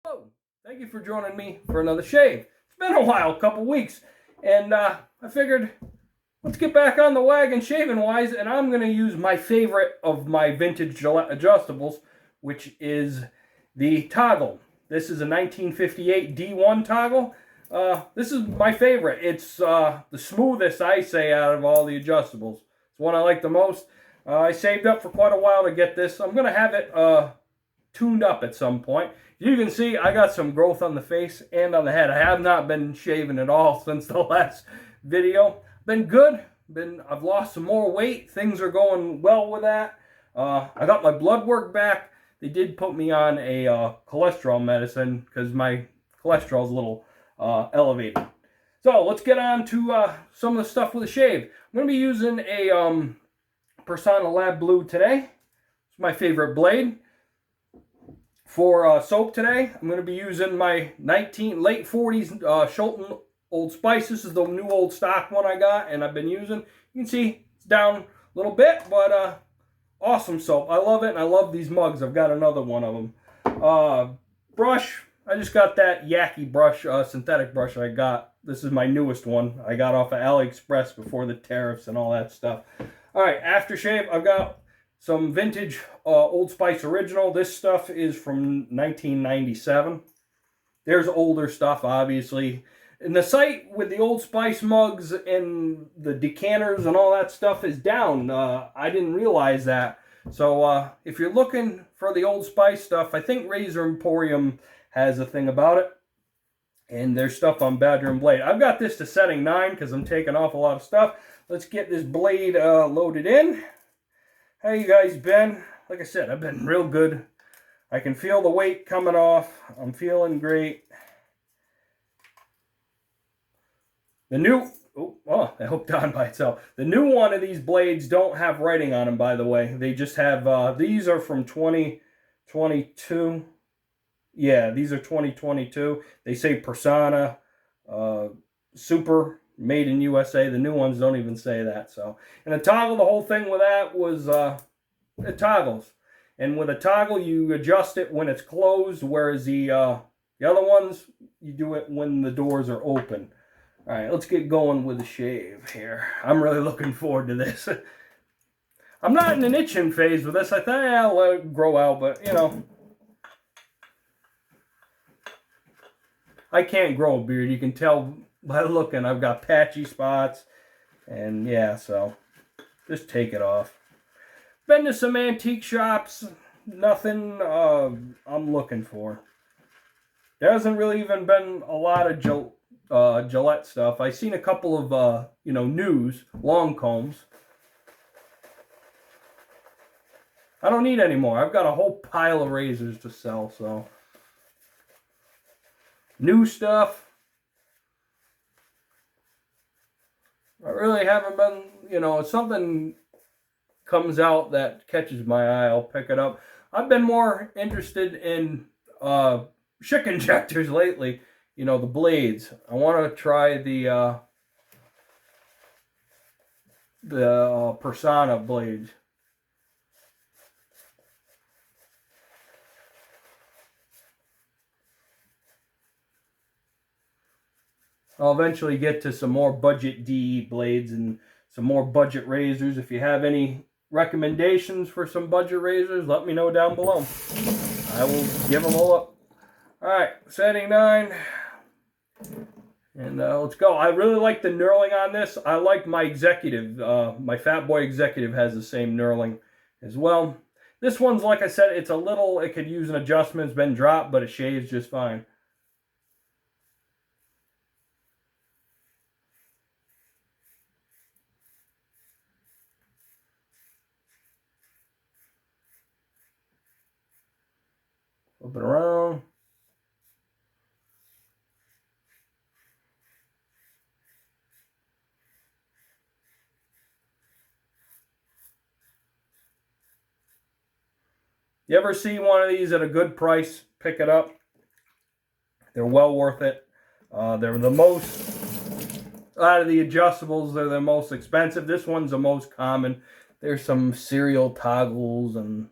Hello, thank you for joining me for another shave. It's been a while, a couple weeks, and I figured let's get back on the wagon shaving wise, and I'm going to use my favorite of my vintage Gillette adjustables, which is the toggle. This is a 1958 D1 toggle. This is my favorite. It's the smoothest, I say, out of all the adjustables. It's one I like the most. I saved up for quite a while to get this. I'm going to have it tuned up at some point. You can see I got some growth on the face and on the head. I have not been shaving at all since the last video. Been good. I've lost some more weight. Things are going well with that. I got my blood work back. They did put me on a cholesterol medicine because my cholesterol is a little elevated. So let's get on to some of the stuff with the shave. I'm going to be using a Persona Lab Blue today. It's my favorite blade. For soap today, I'm going to be using my late 40s Shulton Old Spice. This is the new old stock one I got and I've been using. You can see it's down a little bit, but awesome soap. I love it, and I love these mugs. I've got another one of them. Brush, I just got that Yaki brush, synthetic brush I got. This is my newest one. I got off of AliExpress before the tariffs and all that stuff. All right, aftershave, I've got some vintage Old Spice original. This stuff is from 1997. There's older stuff, obviously. And the site with the Old Spice mugs and the decanters and all that stuff is down. I didn't realize that. So if you're looking for the Old Spice stuff, I think Razor Emporium has a thing about it. And there's stuff on Badger and Blade. I've got this to setting 9 because I'm taking off a lot of stuff. Let's get this blade loaded in. How you guys been? Like I said, I've been real good. I can feel the weight coming off. I'm feeling great. The new, oh, that hooked on by itself. The new one of these blades don't have writing on them, by the way. They just have, these are from 2022. Yeah, these are 2022. They say Persona, Super, made in USA. The new ones don't even say that. So, and the toggle, the whole thing with that was it toggles, and with a toggle you adjust it when it's closed, whereas the other ones you do it when the doors are open. All right, let's get going with the shave here. I'm really looking forward to this. I'm not in an itching phase with this. I thought I'll let it grow out, but you know, I can't grow a beard. You can tell by looking, I've got patchy spots, and yeah, so just take it off. Been to some antique shops, nothing I'm looking for. There hasn't really even been a lot of Gillette stuff. I seen a couple of news long combs. I don't need any more. I've got a whole pile of razors to sell, so new stuff. I really haven't been, if something comes out that catches my eye, I'll pick it up. I've been more interested in Schick injectors lately, the blades. I want to try the Persona blades. I'll eventually get to some more budget DE blades and some more budget razors. If you have any recommendations for some budget razors, let me know down below. I will give them a look. Alright, setting 9. And let's go. I really like the knurling on this. I like my executive. My Fat Boy executive has the same knurling as well. This one's, like I said, it's a little, it could use an adjustment. It's been dropped, but it shaves just fine. Flip it around. You ever see one of these at a good price, pick it up. They're well worth it. They're the most, out of the adjustables, they're the most expensive. This one's the most common. There's some serial toggles and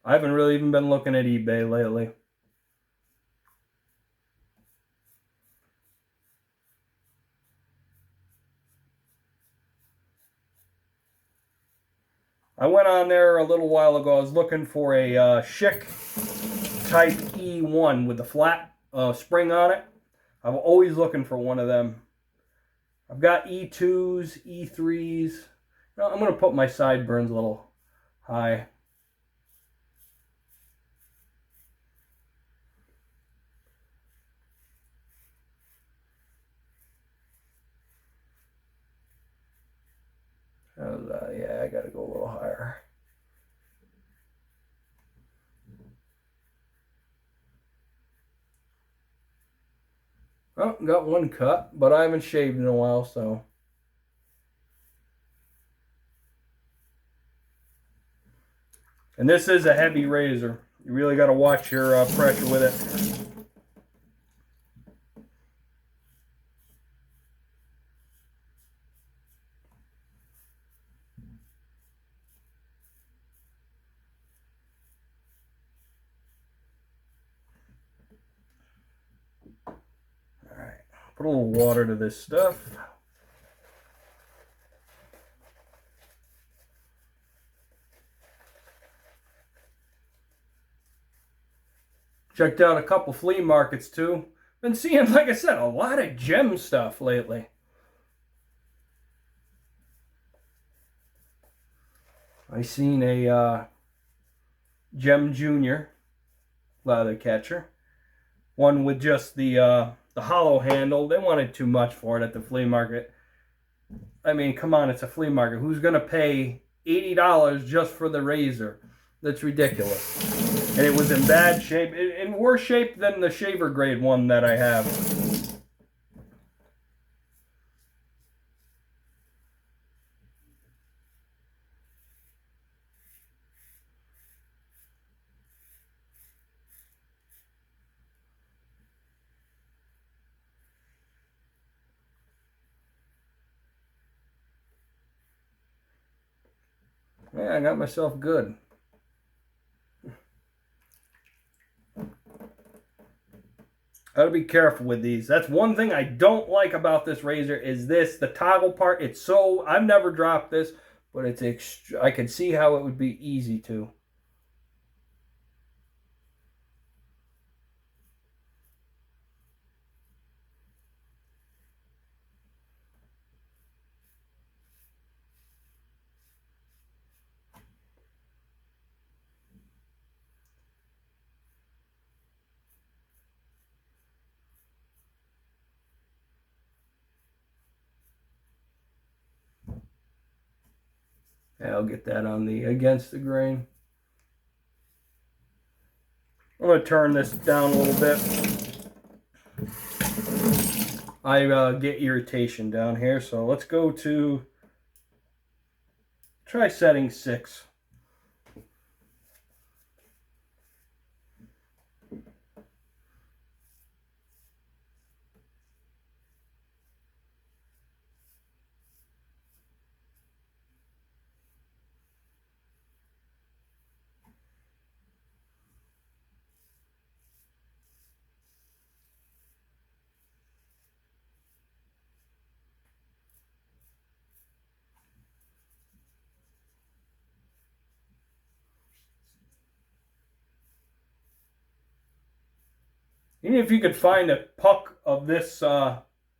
I haven't really even been looking at eBay lately. I went on there a little while ago. I was looking for a Schick Type E1 with the flat spring on it. I'm always looking for one of them. I've got E2s, E3s. No, I'm going to put my sideburns a little high. Yeah, I got to go a little higher. Oh, got one cut, but I haven't shaved in a while, so. And this is a heavy razor. You really got to watch your pressure with it. Put a little water to this stuff. Checked out a couple flea markets too. Been seeing, like I said, a lot of gem stuff lately. I seen a Gem Junior leather catcher. One with just the hollow handle. They wanted too much for it at the flea market. I mean, come on, it's a flea market. Who's going to pay $80 just for the razor? That's ridiculous. And it was in bad shape. In worse shape than the shaver grade one that I have. Yeah, I got myself good. Gotta be careful with these. That's one thing I don't like about this razor is this, the toggle part. It's so, I've never dropped this, but it's I can see how it would be easy to. Yeah, I'll get that on the against the grain. I'm going to turn this down a little bit. I get irritation down here, so let's go to, try setting 6. Even if you could find a puck of this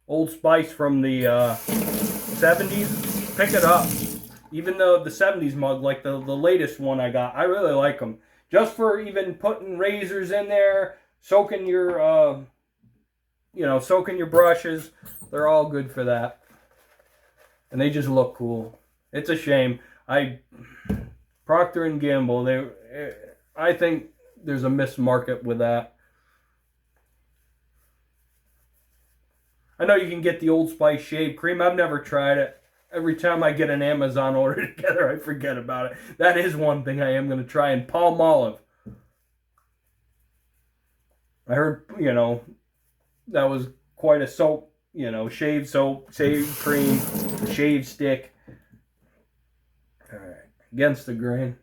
Old Spice from the 70s, pick it up. Even though the 70s mug, like the latest one I got, I really like them. Just for even putting razors in there, soaking your, soaking your brushes. They're all good for that. And they just look cool. It's a shame. Procter & Gamble, I think there's a missed market with that. I know you can get the Old Spice shave cream. I've never tried it. Every time I get an Amazon order together, I forget about it. That is one thing I am going to try. And Palmolive. I heard, that was quite a soap, shave soap, shave cream, shave stick. All right, against the grain.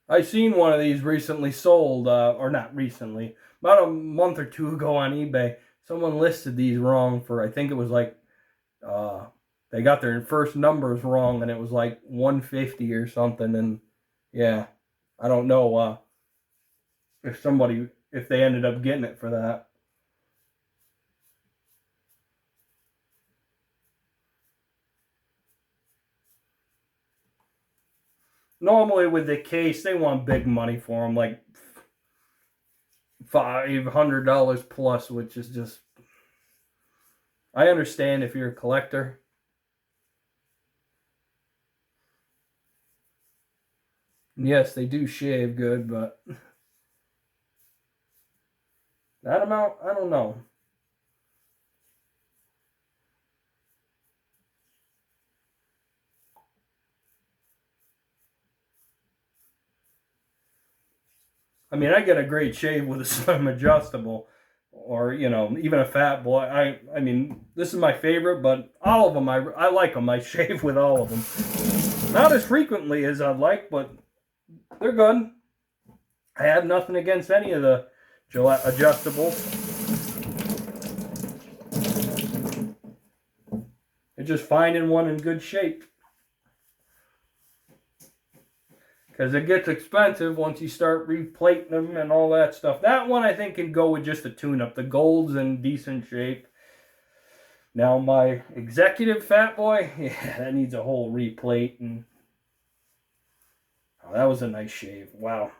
I seen one of these recently sold, or not recently, about a month or two ago on eBay. Someone listed these wrong for, I think it was like, they got their first numbers wrong, and it was like 150 or something. And yeah, I don't know if they ended up getting it for that. Normally with the case, they want big money for them, like $500 plus, which is just, I understand if you're a collector. Yes, they do shave good, but that amount, I don't know. I mean, I get a great shave with a slim adjustable, or even a fat boy. I mean, this is my favorite, but all of them I like them. I shave with all of them, not as frequently as I'd like, but they're good. I have nothing against any of the Gillette adjustables. It's just finding one in good shape, because it gets expensive once you start replating them and all that stuff. That one I think can go with just a tune-up. The gold's in decent shape. Now my executive fat boy, yeah, that needs a whole replate. And oh, that was a nice shave. Wow.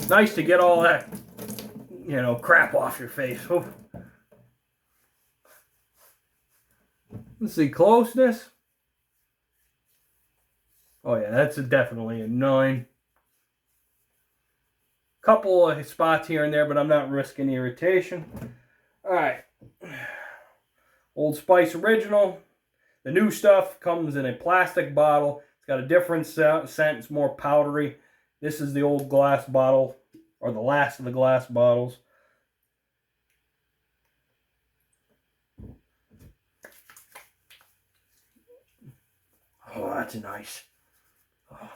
Nice to get all that, crap off your face. Oh. Let's see, closeness. Oh yeah, that's definitely a 9. Couple of spots here and there, but I'm not risking irritation. All right. Old Spice Original. The new stuff comes in a plastic bottle. It's got a different scent. It's more powdery. This is the old glass bottle, or the last of the glass bottles. Oh, that's nice. Oh.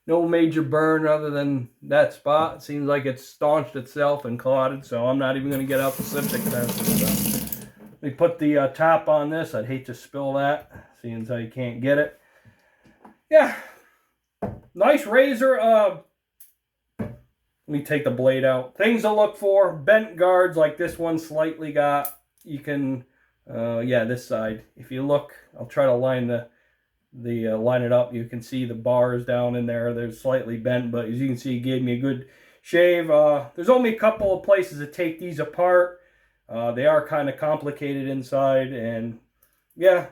No major burn other than that spot. It seems like it's staunched itself and clotted, so I'm not even going to get out the septic test. So. Let me put the top on this. I'd hate to spill that, seeing as how you can't get it. Yeah. Nice razor. Let me take the blade out. Things to look for. Bent guards like this one slightly got. You can, yeah, this side. If you look, I'll try to line line it up. You can see the bars down in there. They're slightly bent, but as you can see, it gave me a good shave. There's only a couple of places to take these apart. They are kind of complicated inside, and yeah,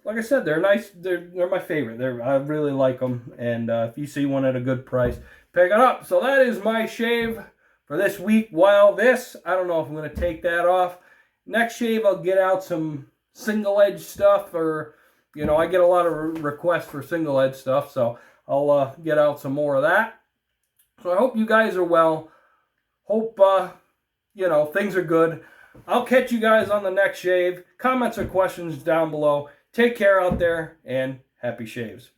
like I said, they're nice. They're my favorite. I really like them, and if you see one at a good price, pick it up. So that is my shave for this week. While this, I don't know if I'm going to take that off. Next shave, I'll get out some single edge stuff, or I get a lot of requests for single edge stuff, so I'll get out some more of that. So I hope you guys are well. Hope things are good. I'll catch you guys on the next shave. Comments or questions down below. Take care out there, and happy shaves.